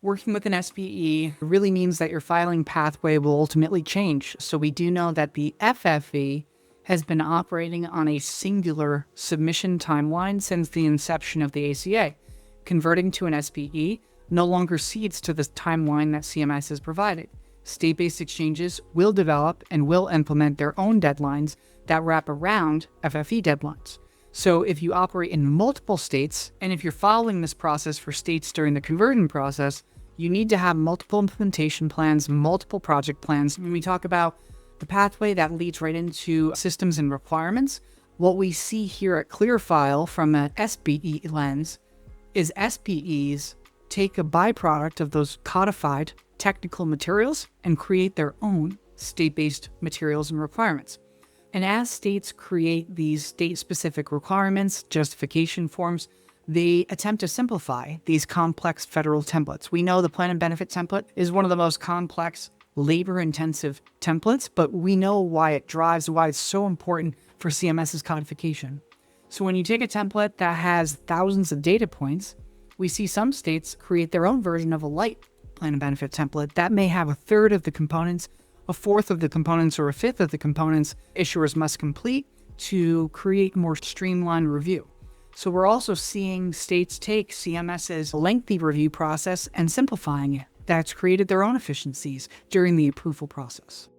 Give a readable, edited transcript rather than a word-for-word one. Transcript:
Working with an SPE really means that your filing pathway will ultimately change. So we do know that the FFE has been operating on a singular submission timeline since the inception of the ACA. Converting to an SPE no longer cedes to the timeline that CMS has provided. State-based exchanges will develop and will implement their own deadlines that wrap around FFE deadlines. So if you operate in multiple states, and if you're following this process for states during the conversion process, you need to have multiple implementation plans, multiple project plans. When we talk about the pathway that leads right into systems and requirements, what we see here at ClearFile from an SPE lens is SPEs take a byproduct of those codified technical materials and create their own state-based materials and requirements. And as states create these state-specific requirements, justification forms, they attempt to simplify these complex federal templates. We know the plan and benefit template is one of the most complex, labor-intensive templates, but we know why it's so important for CMS's codification. So when you take a template that has thousands of data points, we see some states create their own version of a light plan and benefit template that may have a third of the components, a fourth of the components, or a fifth of the components issuers must complete to create more streamlined review. So we're also seeing states take CMS's lengthy review process and simplifying it. That's created their own efficiencies during the approval process.